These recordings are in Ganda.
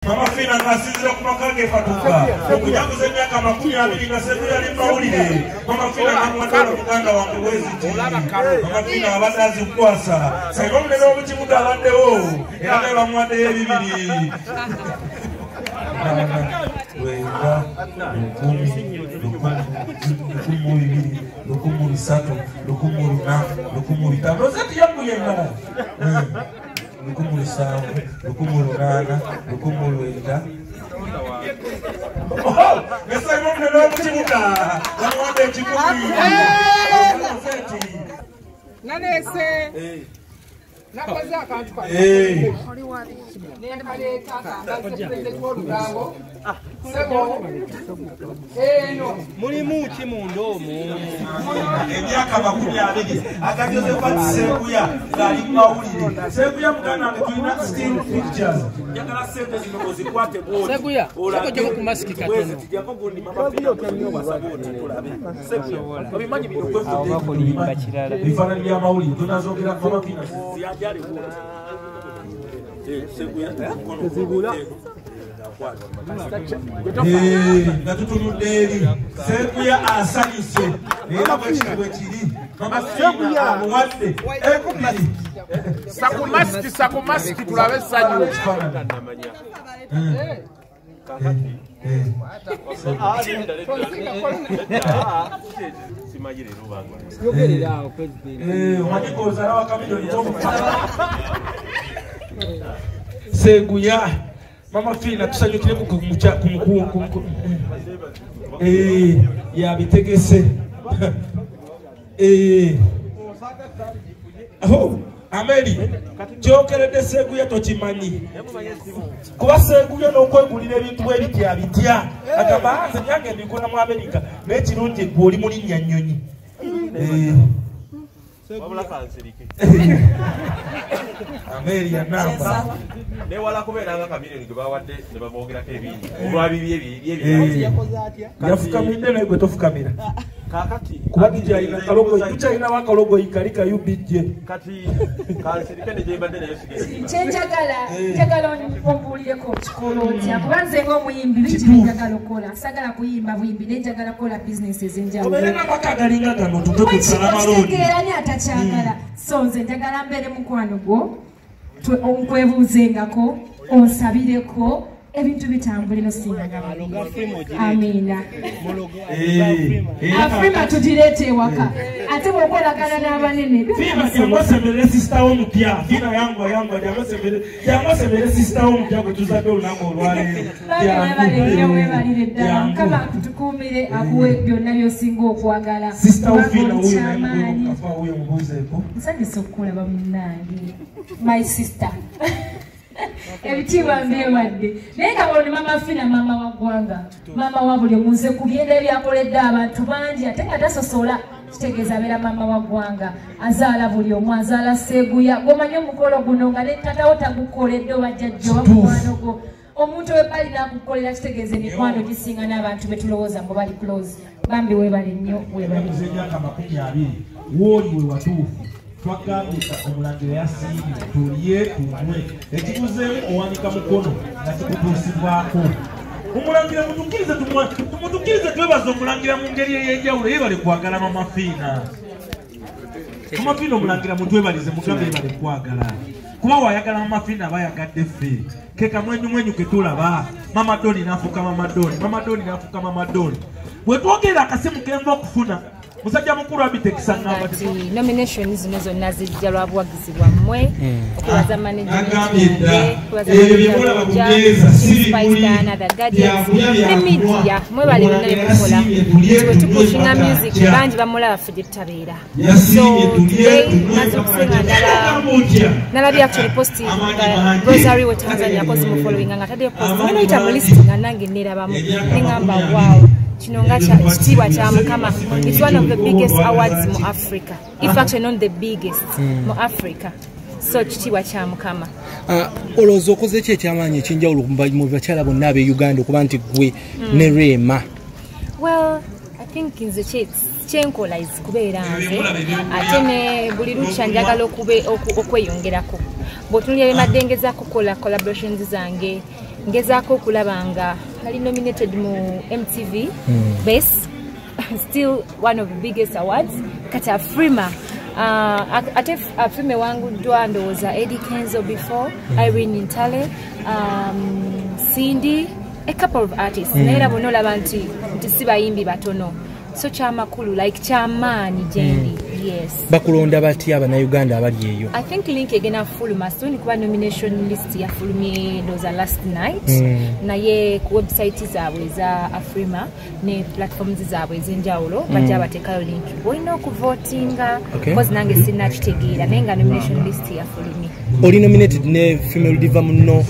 Mama Fina ngasinzira ku makage fatuka okujaguza emyaka 20 nga Seguya ali mawulire. Mama Fina namwatwala muganda wange Weziti. Mama Fina abadde azikwasa sayiba omunene w'obukibuga abaddewo era ne bamwaddeyo ebibiri. Wenda lukumi bisatu lukumi luna lukumi bitano rozeti yangu yengala lukumi lusanvu lukumi lunana lukumi lwenda ngesayiba omunene w'omukibuga bamwadde ekikumi nanese nakoze akantu kano nende maleta akamba president w'olugambo sebo eno mulimu ki mundomu emyaka 20 aga Josephat Seguya ngali mawulire. Seguya muganda wange tulina still pictures njagala sente zino ozikwate bodi Seguya soko ku masiki katono tijako gundi Mama Fina wasaboti tulabe Seguya obimanyi bino kwefude bifaananyi bya mawulire tunazogera Mama Fina ziyajale Seguya nga tutunudde eri Seguya asanyuse era bwe kiri Mama Fina amuwadde ekubiri sakumasiki tulabe essanyu omanyikoozala wakamidoni Seguya Mama Fina tusanyukire yabitegese Ameri kyokeredde Seguya tokimanyi kuba Seguya n'okwegulira ebintu ebitya bitya agamba nze nyange mbikola mu Amerika naye kirungi gwe oli mulinnya nnyonyi Ameri yanamba newala kubeeranga kamiliyoni gwe bawadde ne bamwogerako ebingi olwabibi ebyo yafukamidde naye gwe tofukamira kakati kuba tukyalina kalogo tukyalinawo akalogo ikalika yubijje kati kansirike ne gyembadde nayo sigenda kyenjagala ombuulireko kikola otya kuba nze ng'omuyimbi bingi byenjagala okola sagala kuyimba buyimbi naye njagala kukola bizinesi ez'enjawulo obeere n'amakaagalinga gano tuge kusala maloni okitegeera ni atakyagala so nze njagala mbeere mukwano gwo onkwebuuzengako onsabireko ebintu bitambule nosinga amina Afrima tugireete ewaka ate bw'okolagana n'abanene Fina yamwasembere sisita w'omupya Fina yangwa yamwasembere sisita w'omupya gwe tuzadde olunaku olwaleero webalire ddala Mukama akutukuumire akuwe byonna by'osinga okwagala sisita w'Fina wuyo naye mukafa wuyo mubuuzeeko nsanyusa okukulaba munnange my sister ebitiibwa mbeewadde naye nga bwoni Mama Fina maama wa ggwanga maama wa buli omunze ku byenda ebyakoledde abantu bangi ate nga tasosola kitegeeza abeera maama wa ggwanga azaala buli omu azaala Seguya gwomanyi omukolo guno nga ne tatawo tagukoledde oba jjajja oba mukwano gwo omuntu webali nakukolera kitegeeza emikwano gisinga n'abantu betulowooza ngo bali close bambi weebale nnyo weebalize emyaka 20 wooli we watuufu twagambye omulangira yasiimye tulye tunywe ekiguzeemu owanika mukono nga kikutuusibwako omulangira mutukirize twebaza omulangira mu ngeri ey'enjawulo yebale kwagala Mama Fina Mama Fina omulangira mutwebalize mugambe yebale kwagala kuba wayagala Mama Fina abayagadde ffe keka mwenyumwenyu ketulaba Mama Doni nafuuka Mama Doni nafuuka Mama Doni bwe twogera akasimu kenva okufuna musajja mukulu abitekisa ngamba nomination zino zonna zijja lwa buwagizi bwammwe okubaza management ne media mwebale bonna bemukola bwe tupushinga music bangi bamulaba ffe gye tutabeera so today maze okusenga nalabye actually posting Rosary we Tanzania akoze mu following nga tadde posting ngeno yita mu list nga nange nerabamu nengamba wow Chinonga kitiibwa kya Mukama. It's one of the biggest awards in Africa. If actually not the biggest in Africa. So kitiibwa kya Mukama. Olowooza okoze ki ekyamanyi ekyenjawulo mu bakyala bonna ab'e Uganda okuba nti gwe ne Rema? Well, I think nze kyenkola kubeera nze ate ne buli lukya njagala okweyongerako. Bw'otunulira emadde ngezaako kukola collaborations zange ngezaako okulaba nga nali nominated mu MTV Best, still one of the biggest awards. Kati Afrima ate Afrima wanguddwa ndowooza Eddie Kenzo before, Irene Ntale, Cindy, a couple of artists. Naera bono olaba nti si bayimbi batono. So kyamakulu like kyamaanyi gyendi. Yes. Bakulonda batya Abannayuganda abali eyo? I think link egena fuluma soon kuba nomination list ya fulumye those last night. Naye ku website zaabwe za Afrima ne platforms zaabwe ez'enjawulo bajja bateekayo link. Olina okuvotinga because nange sinnakitegeera naye nga nomination list ya fulumye. Oli nominated ne female diva muno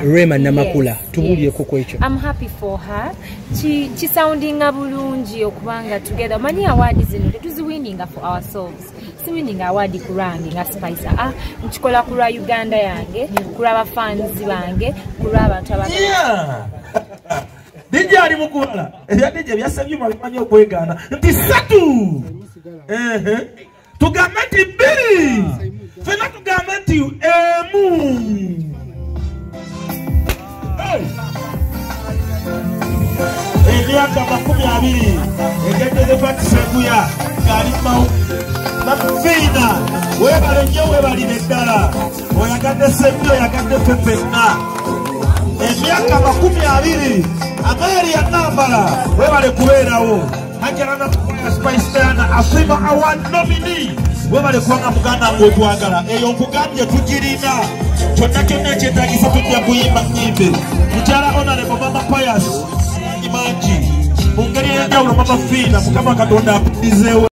Rema Namakula. Tubulyeko ku ekyo. I'm happy for her. Chi soundinga bulungi okubanga together. Mani awards zino tetuziwinninga for ourselves. Si winning award ku rangi nga Spice. Nchikola ku Uganda yange, ku fans bange, ku abantu abakulu. DJ ali mukuwala. Ebya DJ byasabye mabimanyi okwegana. Nti satu. Tugamba nti bbiri. Fena tugamba nti emu. Emyaka 20 egedde patiseguya galimawo Mafina webale nnyo webalire ddala oyagadde Seguya oyagadde Pepena emyaka 20 Ameri ya Nambala webale kubeerawo Hajarana Spice Diana Afrima Award nominee webale kubanga muganda ng'otwagala eyo nkugambye tugirina kyonna kyetagisa tujja kuyimba nnyimbe mukyala Honorable Mama Pius mangi mu ngeri y'enjawulo Mama Fina Mukama Katonda apulirizeewo